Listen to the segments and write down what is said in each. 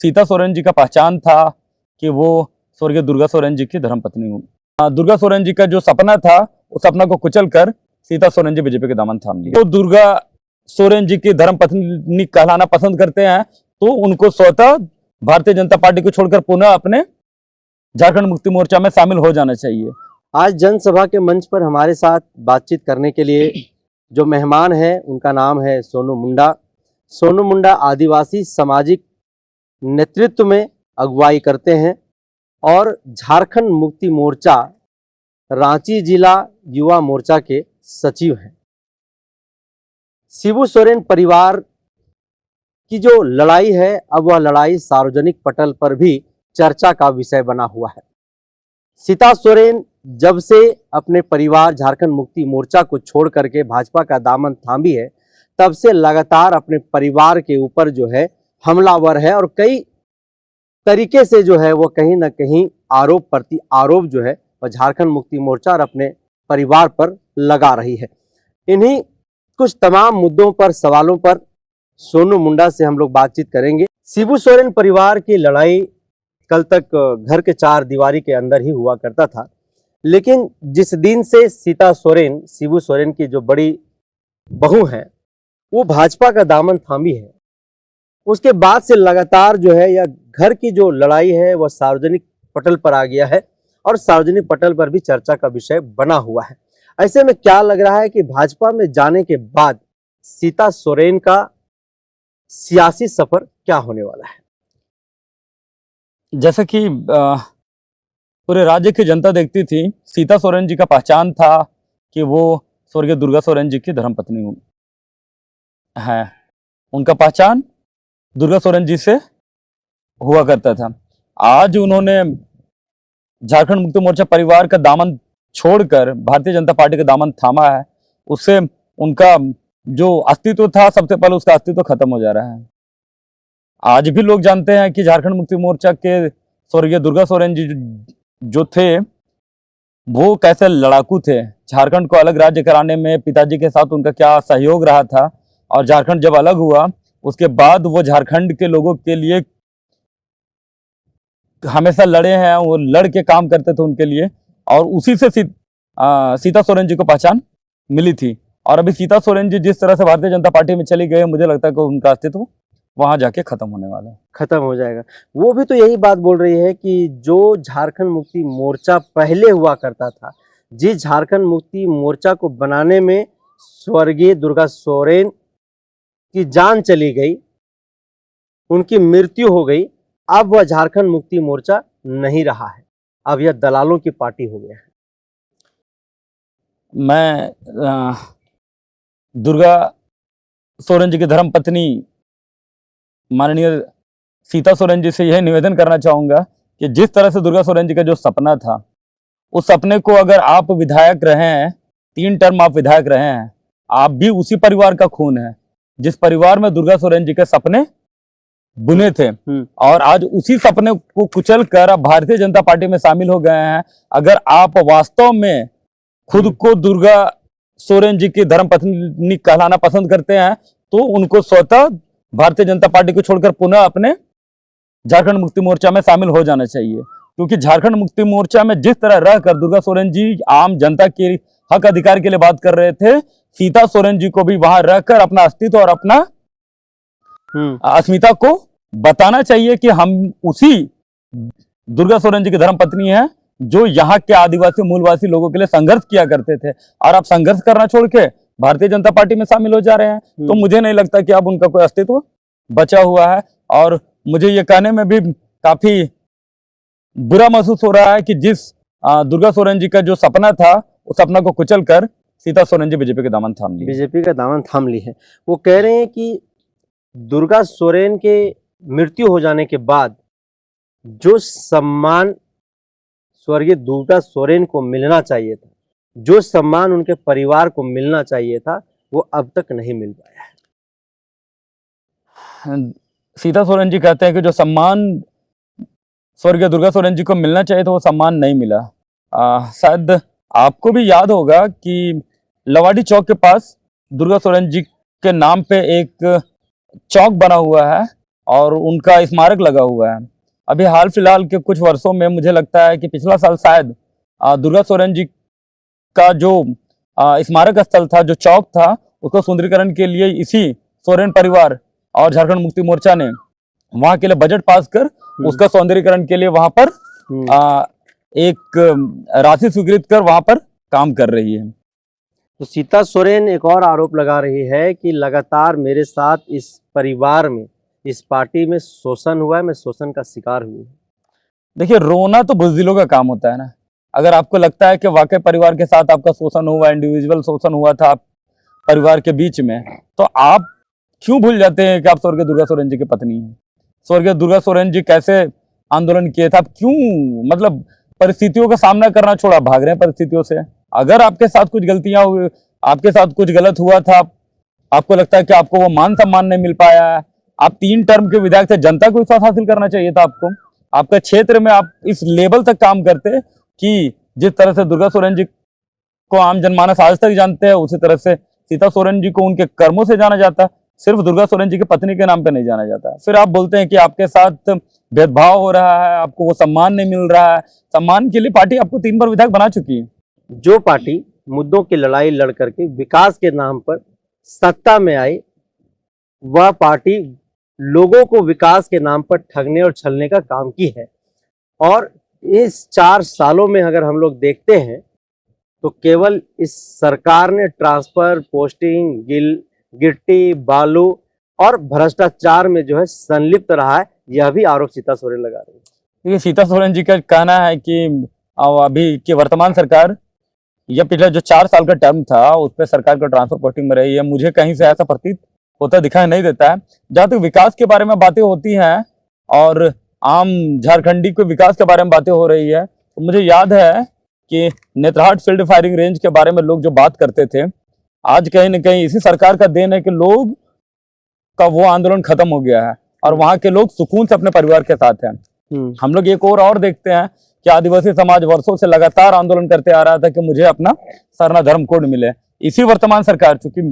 सीता सोरेन जी का पहचान था कि वो स्वर्गीय दुर्गा सोरेन जी की धर्मपत्नी हूँ। दुर्गा सोरेन जी का जो सपना था, उस सपना को कुचल कर सीता सोरेन जी बीजेपी के दामन थाम लिए। तो दुर्गा सोरेन जी की धर्मपत्नी कहलाना पसंद करते हैं, तो उनको स्वतः भारतीय जनता पार्टी को छोड़कर पुनः अपने झारखंड मुक्ति मोर्चा में शामिल हो जाना चाहिए। आज जनसभा के मंच पर हमारे साथ बातचीत करने के लिए जो मेहमान है, उनका नाम है सोनू मुंडा। सोनू मुंडा आदिवासी सामाजिक नेतृत्व में अगुवाई करते हैं और झारखंड मुक्ति मोर्चा रांची जिला युवा मोर्चा के सचिव हैं। शिबू सोरेन परिवार की जो लड़ाई है, अब वह लड़ाई सार्वजनिक पटल पर भी चर्चा का विषय बना हुआ है। सीता सोरेन जब से अपने परिवार झारखंड मुक्ति मोर्चा को छोड़ करके भाजपा का दामन थामी है, तब से लगातार अपने परिवार के ऊपर जो है हमलावर है और कई तरीके से जो है वो कहीं ना कहीं आरोप प्रति आरोप जो है वह झारखंड मुक्ति मोर्चा और अपने परिवार पर लगा रही है। इन्हीं कुछ तमाम मुद्दों पर, सवालों पर सोनू मुंडा से हम लोग बातचीत करेंगे। शिबू सोरेन परिवार की लड़ाई कल तक घर के चार दीवारी के अंदर ही हुआ करता था, लेकिन जिस दिन से सीता सोरेन, शिबू सोरेन की जो बड़ी बहू है, वो भाजपा का दामन थामी है, उसके बाद से लगातार जो है यह घर की जो लड़ाई है वह सार्वजनिक पटल पर आ गया है और सार्वजनिक पटल पर भी चर्चा का विषय बना हुआ है। ऐसे में क्या लग रहा है कि भाजपा में जाने के बाद सीता सोरेन का सियासी सफर क्या होने वाला है? जैसा कि पूरे राज्य की जनता देखती थी, सीता सोरेन जी का पहचान था कि वो स्वर्गीय दुर्गा सोरेन जी की धर्मपत्नी है। उनका पहचान दुर्गा सोरेन जी से हुआ करता था। आज उन्होंने झारखंड मुक्ति मोर्चा परिवार का दामन छोड़कर भारतीय जनता पार्टी का दामन थामा है। उससे उनका जो अस्तित्व था, सबसे पहले उसका अस्तित्व खत्म हो जा रहा है। आज भी लोग जानते हैं कि झारखंड मुक्ति मोर्चा के स्वर्गीय दुर्गा सोरेन जी जो थे वो कैसे लड़ाकू थे। झारखंड को अलग राज्य कराने में पिताजी के साथ उनका क्या सहयोग रहा था, और झारखंड जब अलग हुआ उसके बाद वो झारखंड के लोगों के लिए हमेशा लड़े हैं, वो लड़ के काम करते थे उनके लिए, और उसी से सीता सोरेन जी को पहचान मिली थी। और अभी सीता सोरेन जी जिस तरह से भारतीय जनता पार्टी में चली गई, मुझे लगता है कि उनका अस्तित्व वहां जाके खत्म होने वाला है, खत्म हो जाएगा। वो भी तो यही बात बोल रही है कि जो झारखंड मुक्ति मोर्चा पहले हुआ करता था, जिस झारखंड मुक्ति मोर्चा को बनाने में स्वर्गीय दुर्गा सोरेन की जान चली गई, उनकी मृत्यु हो गई, अब वह झारखंड मुक्ति मोर्चा नहीं रहा है, अब यह दलालों की पार्टी हो गया है। मैं दुर्गा सोरेन जी की धर्मपत्नी माननीय सीता सोरेन जी से यह निवेदन करना चाहूंगा कि जिस तरह से दुर्गा सोरेन जी का जो सपना था, उस सपने को अगर आप विधायक रहे हैं, 3 टर्म आप विधायक रहे हैं, आप भी उसी परिवार का खून है जिस परिवार में दुर्गा सोरेन जी के सपने बुने थे, और आज उसी सपने को कुचल कर आप भारतीय जनता पार्टी में शामिल हो गए हैं। अगर आप वास्तव में खुद को दुर्गा सोरेन जी की धर्मपत्नी कहलाना पसंद करते हैं, तो उनको स्वतः भारतीय जनता पार्टी को छोड़कर पुनः अपने झारखंड मुक्ति मोर्चा में शामिल हो जाना चाहिए। क्योंकि झारखंड मुक्ति मोर्चा में जिस तरह रहकर दुर्गा सोरेन जी आम जनता के हक अधिकार के लिए बात कर रहे थे, सीता सोरेन जी को भी वहां रहकर अपना अस्तित्व और अपना अस्मिता को बताना चाहिए कि हम उसी दुर्गा सोरेन जी की धर्मपत्नी हैं जो यहाँ के आदिवासी मूलवासी लोगों के लिए संघर्ष किया करते थे, और आप संघर्ष करना छोड़ के भारतीय जनता पार्टी में शामिल हो जा रहे हैं। तो मुझे नहीं लगता कि अब उनका कोई अस्तित्व बचा हुआ है, और मुझे ये कहने में भी काफी बुरा महसूस हो रहा है कि जिस दुर्गा सोरेन जी का जो सपना था, उस सपना को कुचल कर सीता सोरेन जी बीजेपी के दामन थाम ली। बीजेपी का दामन थाम ली है। वो कह रहे हैं कि दुर्गा सोरेन के मृत्यु हो जाने के बाद जो सम्मान स्वर्गीय दुर्गा सोरेन को मिलना चाहिए था, जो सम्मान उनके परिवार को मिलना चाहिए था, वो अब तक नहीं मिल पाया है। सीता सोरेन जी कहते हैं कि जो सम्मान स्वर्गीय दुर्गा सोरेन जी को मिलना चाहिए था, वो सम्मान नहीं मिला। शायद आपको भी याद होगा कि लवाडी चौक के पास दुर्गा सोरेन जी के नाम पे एक चौक बना हुआ है, और उनका स्मारक लगा हुआ है। अभी हाल फिलहाल के कुछ वर्षों में मुझे लगता है कि पिछला साल शायद दुर्गा सोरेन जी का जो स्मारक स्थल था, जो चौक था, उसको सुंदरीकरण के लिए इसी सोरेन परिवार और झारखंड मुक्ति मोर्चा ने वहां के लिए बजट पास कर उसका सौंदर्यीकरण के लिए वहां पर एक राशि स्वीकृत कर वहां पर काम कर रही है। तो सीता सोरेन एक और आरोप लगा रही है कि लगातार मेरे साथ इस परिवार में, इस पार्टी में शोषण हुआ है, मैं शोषण का शिकार हुई हूँ। देखिए, रोना तो बुज़दिलों का काम होता है ना। अगर आपको लगता है कि वाकई परिवार के साथ आपका शोषण हुआ, इंडिविजुअल शोषण हुआ था परिवार के बीच में, तो आप क्यों भूल जाते हैं कि आप स्वर्गीय दुर्गा सोरेन जी की पत्नी हैं? स्वर्गीय दुर्गा सोरेन जी कैसे आंदोलन किए थे? आप क्यों मतलब परिस्थितियों का सामना करना छोड़ा, भाग रहे हैं परिस्थितियों से? अगर आपके साथ कुछ गलतियां हुई, आपके साथ कुछ गलत हुआ था, आपको लगता है कि आपको वो मान सम्मान नहीं मिल पाया है, आप 3 टर्म के विधायक थे, जनता को विश्वास हासिल करना चाहिए था आपको। आपका क्षेत्र में आप इस लेवल तक काम करते कि जिस तरह से दुर्गा सोरेन जी को आम जनमानस आज तक जानते हैं, उसी तरह से सीता सोरेन जी को उनके कर्मों से जाना जाता है, सिर्फ दुर्गा सोरेन जी की पत्नी के नाम पे नहीं जाना जाता। फिर आप बोलते हैं कि आपके साथ भेदभाव हो रहा है, आपको वो सम्मान नहीं मिल रहा है। सम्मान के लिए पार्टी आपको 3 बार विधायक बना चुकी है। जो पार्टी मुद्दों की लड़ाई लड़ करके विकास के नाम पर सत्ता में आई, वह पार्टी लोगों को विकास के नाम पर ठगने और छलने का काम की है। और इस 4 सालों में अगर हम लोग देखते हैं तो केवल इस सरकार ने ट्रांसफर, पोस्टिंग, गिट्टी, बालू और भ्रष्टाचार में जो है संलिप्त रहा है। यह भी आरोप सीता सोरेन लगा रही है। देखिए, सीता सोरेन जी का कहना है कि अभी की वर्तमान सरकार या पिछले जो 4 साल का टर्म था उस पर सरकार का ट्रांसफर पोस्टिंग में रही है। मुझे कहीं से ऐसा प्रतीत होता दिखाई नहीं देता है। जहाँ तक विकास के बारे में बातें होती हैं और आम झारखंडी को विकास के बारे में बातें हो रही है, तो मुझे याद है कि नेतरहाट फील्ड फायरिंग रेंज के बारे में लोग जो बात करते थे, आज कहीं न कहीं इसी सरकार का देन है कि लोग का वो आंदोलन खत्म हो गया है और वहाँ के लोग सुकून से अपने परिवार के साथ हैं। हम लोग एक और देखते हैं कि आदिवासी समाज वर्षों से लगातार आंदोलन करते आ रहा था कि मुझे अपना सरना धर्म कोड मिले। इसी वर्तमान सरकार, चूंकि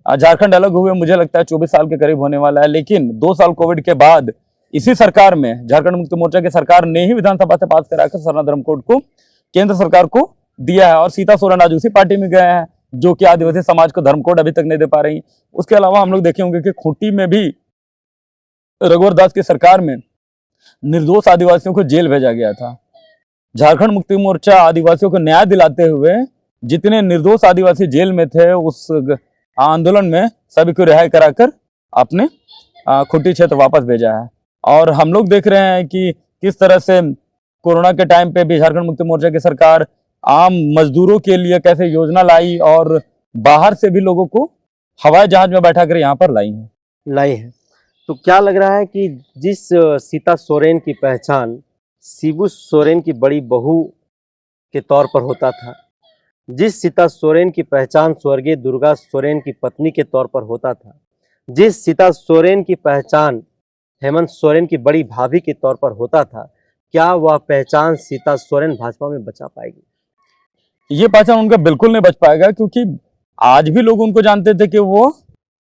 झारखंड अलग हुए मुझे लगता है 24 साल के करीब होने वाला है, लेकिन 2 साल कोविड के बाद इसी सरकार में झारखंड मुक्ति मोर्चा की सरकार ने ही विधानसभा से पास कराकर सरना धर्म कोड को केंद्र सरकार को दिया है। और सीता सोरेन आज उसी पार्टी में गए हैं जो कि आदिवासी समाज को धर्म कोड अभी तक नहीं दे पा रही। उसके अलावा हम लोग देखे होंगे कि खूंटी में भी रघुवर दास की सरकार में निर्दोष आदिवासियों को जेल भेजा गया था। झारखंड मुक्ति मोर्चा आदिवासियों को न्याय दिलाते हुए जितने निर्दोष आदिवासी जेल में थे उस आंदोलन में सभी को रिहाई कराकर अपने खूंटी क्षेत्र वापस भेजा है। और हम लोग देख रहे हैं कि किस तरह से कोरोना के टाइम पे भी झारखंड मुक्ति मोर्चा की सरकार आम मजदूरों के लिए कैसे योजना लाई और बाहर से भी लोगों को हवाई जहाज में बैठा कर यहाँ पर लाई है। तो क्या लग रहा है कि जिस सीता सोरेन की पहचान शिबू सोरेन की बड़ी बहू के तौर पर होता था, जिस सीता सोरेन की पहचान स्वर्गीय दुर्गा सोरेन की पत्नी के तौर पर होता था, जिस सीता सोरेन की पहचान हेमंत सोरेन की बड़ी भाभी के तौर पर होता था, क्या वह पहचान सीता सोरेन भाजपा में बचा पाएगी? ये पहचान उनका बिल्कुल नहीं बच पाएगा, क्योंकि आज भी लोग उनको जानते थे कि वो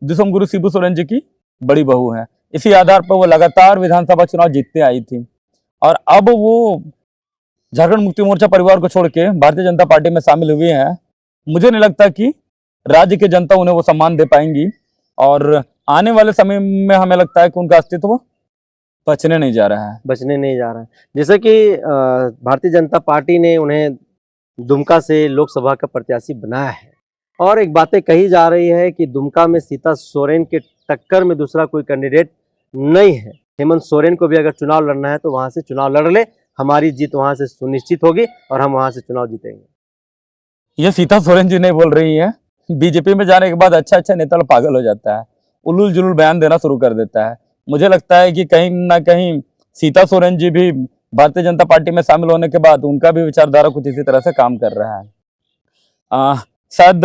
दिसम गुरु शिबू सोरेन जी की बड़ी बहू है। इसी आधार पर वो लगातार विधानसभा चुनाव जीतते आई थी और अब वो झारखंड मुक्ति मोर्चा परिवार को छोड़ के भारतीय जनता पार्टी में शामिल हुए हैं। मुझे नहीं लगता कि राज्य की जनता उन्हें वो सम्मान दे पाएंगी और आने वाले समय में हमें लगता है कि उनका अस्तित्व बचने नहीं जा रहा है। जैसे कि भारतीय जनता पार्टी ने उन्हें दुमका से लोकसभा का प्रत्याशी बनाया है और एक बातें कही जा रही है कि दुमका में सीता सोरेन के टक्कर में दूसरा कोई कैंडिडेट नहीं है। हेमंत सोरेन को भी अगर चुनाव लड़ना है तो वहां से चुनाव लड़ ले, हमारी जीत वहां से सुनिश्चित होगी और हम वहां से चुनाव जीतेंगे। ये सीता सोरेन जी नहीं बोल रही है। बीजेपी में जाने के बाद अच्छा नेता पागल हो जाता है, उलूल जुलूल बयान देना शुरू कर देता है। मुझे लगता है कि कहीं ना कहीं सीता सोरेन जी भी भारतीय जनता पार्टी में शामिल होने के बाद उनका भी विचारधारा कुछ इसी तरह से काम कर रहा है। शायद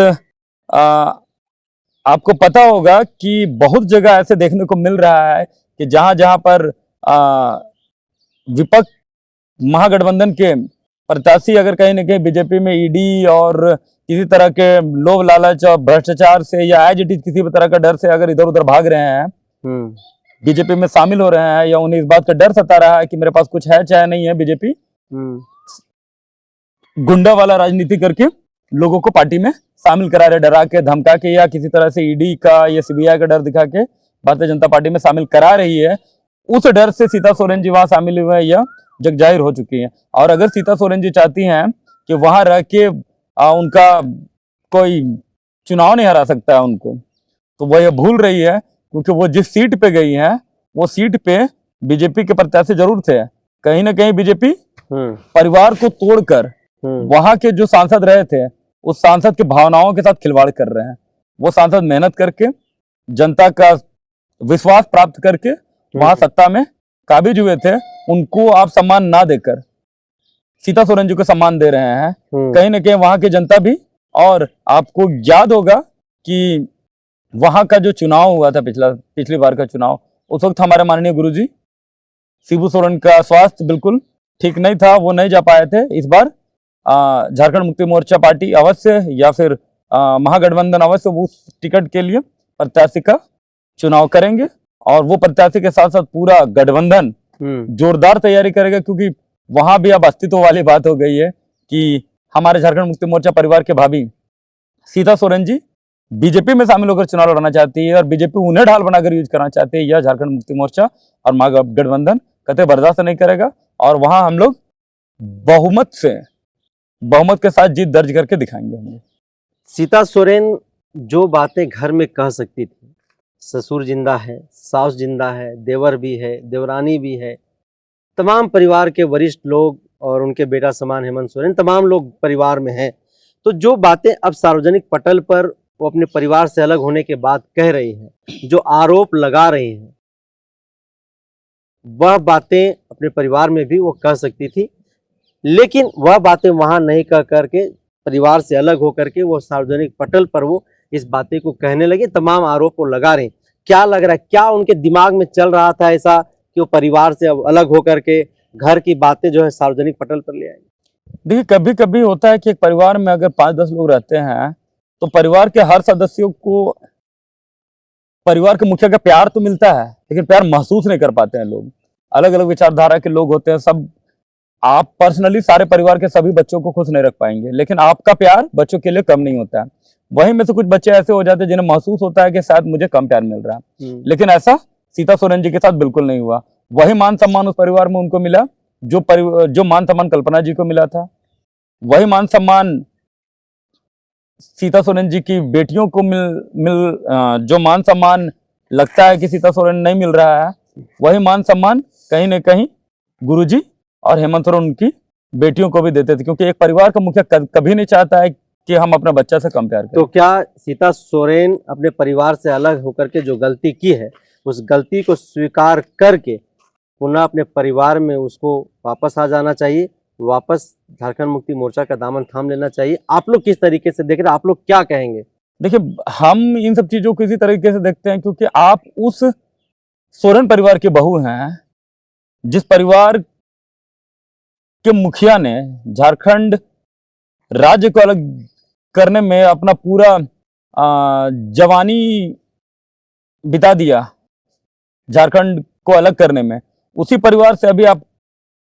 आपको पता होगा कि बहुत जगह ऐसे देखने को मिल रहा है कि जहां पर विपक्ष महागठबंधन के प्रत्याशी अगर कहीं ना कहीं बीजेपी में ईडी और किसी तरह के लोभ लालच और भ्रष्टाचार से या एज इट इज किसी भी तरह का डर से अगर इधर उधर भाग रहे हैं बीजेपी में शामिल हो रहे हैं या उन्हें इस बात का डर सता रहा है कि मेरे पास कुछ है चाहे नहीं है, बीजेपी गुंडा वाला राजनीति करके लोगों को पार्टी में शामिल करा रहे, डरा के धमका के या किसी तरह से ईडी का या सीबीआई का डर दिखा के भारतीय जनता पार्टी में शामिल करा रही है। उस डर से सीता सोरेन जी वहां शामिल हुए हैं या जग जाहिर हो चुकी हैं। और अगर सीता सोरेन जी चाहती हैं कि वहां रह के उनका कोई चुनाव नहीं हरा सकता है उनको, तो वो ये भूल रही है, क्योंकि वो जिस सीट पे गई है वो सीट पे बीजेपी के प्रत्याशी जरूर थे। कहीं ना कहीं बीजेपी परिवार को तोड़कर वहां के जो सांसद रहे थे उस सांसद की भावनाओं के साथ खिलवाड़ कर रहे हैं। वो सांसद मेहनत करके जनता का विश्वास प्राप्त करके वहां सत्ता में काबिज हुए थे, उनको आप सम्मान ना देकर सीता सोरेन जी को सम्मान दे रहे हैं। कहीं ना कहीं वहां की जनता भी, और आपको याद होगा कि वहां का जो चुनाव हुआ था पिछली बार का चुनाव, उस वक्त हमारे माननीय गुरुजी शिबू सोरेन का स्वास्थ्य बिल्कुल ठीक नहीं था, वो नहीं जा पाए थे। इस बार झारखंड मुक्ति मोर्चा पार्टी अवश्य या फिर महागठबंधन अवश्य उस टिकट के लिए प्रत्याशी का चुनाव करेंगे, और वो प्रत्याशी के साथ साथ पूरा गठबंधन जोरदार तैयारी करेगा, क्योंकि वहां भी अब अस्तित्व वाली बात हो गई है कि हमारे झारखंड मुक्ति मोर्चा परिवार के भाभी सीता सोरेन जी बीजेपी में शामिल होकर चुनाव लड़ना चाहती है, और बीजेपी उन्हें ढाल बनाकर यूज करना चाहती है। यह झारखंड मुक्ति मोर्चा और महागठबंधन कतई बर्दाश्त नहीं करेगा, और वहां हम लोग बहुमत के साथ जीत दर्ज करके दिखाएंगे। हम सीता सोरेन जो बातें घर में कह सकती थी, ससुर जिंदा है, सास जिंदा है, देवर भी है, देवरानी भी है, तमाम परिवार के वरिष्ठ लोग और उनके बेटा समान हेमंत सोरेन तमाम लोग परिवार में हैं। तो जो बातें अब सार्वजनिक पटल पर वो अपने परिवार से अलग होने के बाद कह रही हैं, जो आरोप लगा रही हैं, वह बातें अपने परिवार में भी वो कह सकती थी, लेकिन वह बातें वहां नहीं कह करके परिवार से अलग होकर के वो सार्वजनिक पटल पर वो इस बातें को कहने लगे, तमाम आरोप वो लगा रहे हैं। क्या लग रहा है, क्या उनके दिमाग में चल रहा था ऐसा कि वो परिवार से अब अलग होकर के घर की बातें जो है सार्वजनिक पटल पर ले आएंगे? देखिए, कभी कभी होता है कि एक परिवार में अगर 5-10 लोग रहते हैं तो परिवार के हर सदस्यों को परिवार के मुखिया का प्यार तो मिलता है, लेकिन प्यार महसूस नहीं कर पाते हैं लोग। अलग अलग विचारधारा के लोग होते हैं सब। आप पर्सनली सारे परिवार के सभी बच्चों को खुश नहीं रख पाएंगे, लेकिन आपका प्यार बच्चों के लिए कम नहीं होता है। वहीं में से कुछ बच्चे ऐसे हो जाते हैं जिन्हें महसूस होता है कि शायद मुझे कम प्यार मिल रहा है, लेकिन ऐसा सीता सोरेन जी के साथ बिल्कुल नहीं हुआ। वही मान सम्मान उस परिवार में उनको मिला जो मान सम्मान कल्पना जी को मिला था। वही मान सम्मान सीता सोरेन जी की बेटियों को जो मान सम्मान लगता है कि सीता सोरेन नहीं मिल रहा है, वही मान सम्मान कहीं न कहीं गुरुजी और हेमंत सोरेन उनकी बेटियों को भी देते थे, क्योंकि एक परिवार का मुखिया कभी नहीं चाहता है कि हम अपने बच्चा से कम प्यार करें। तो क्या सीता सोरेन अपने परिवार से अलग होकर के जो गलती की है, उस गलती को स्वीकार करके पुनः अपने परिवार में उसको वापस आ जाना चाहिए, वापस झारखंड मुक्ति मोर्चा का दामन थाम लेना चाहिए? आप लोग किस तरीके से देख रहे हैं, आप लोग क्या कहेंगे? देखिए, हम इन सब चीजों को इसी तरीके से देखते हैं, क्योंकि आप उस सोरेन परिवार की बहू हैं जिस परिवार के मुखिया ने झारखंड राज्य को अलग करने में अपना पूरा जवानी बिता दिया, झारखंड को अलग करने में। उसी परिवार से अभी आप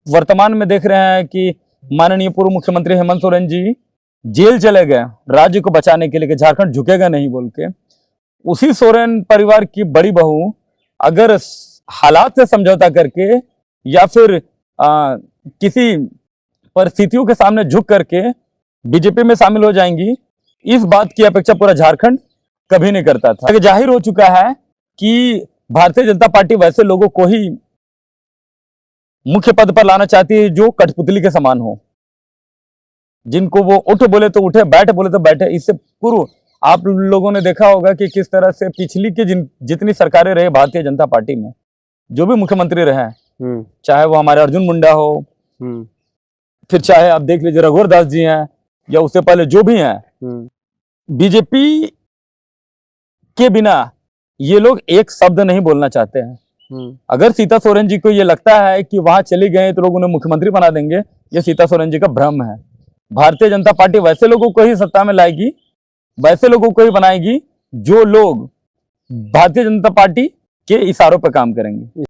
वर्तमान में देख रहे हैं कि माननीय पूर्व मुख्यमंत्री हेमंत सोरेन जी जेल चले गए राज्य को बचाने के लिए कि झारखंड झुकेगा नहीं बोल के। उसी सोरेन परिवार की बड़ी बहू अगर हालात से समझौता करके या फिर किसी परिस्थितियों के सामने झुक करके बीजेपी में शामिल हो जाएंगी, इस बात की अपेक्षा पूरा झारखंड कभी नहीं करता था। जाहिर हो चुका है कि भारतीय जनता पार्टी वैसे लोगों को ही मुख्य पद पर लाना चाहती है जो कठपुतली के समान हो, जिनको वो उठ बोले तो उठे, बैठ बोले तो बैठे। इससे पूर्व आप लोगों ने देखा होगा कि किस तरह से पिछली की जितनी सरकारें रहे भारतीय जनता पार्टी में, जो भी मुख्यमंत्री रहे, चाहे वो हमारे अर्जुन मुंडा हो, फिर चाहे आप देख लीजिए रघुवर दास जी हैं, या उससे पहले जो भी हैं, बीजेपी के बिना ये लोग एक शब्द नहीं बोलना चाहते हैं। अगर सीता सोरेन जी को ये लगता है कि वहां चली गए तो लोग उन्हें मुख्यमंत्री बना देंगे, ये सीता सोरेन जी का भ्रम है। भारतीय जनता पार्टी वैसे लोगों को ही सत्ता में लाएगी, वैसे लोगों को ही बनाएगी जो लोग भारतीय जनता पार्टी के इशारों पर काम करेंगे।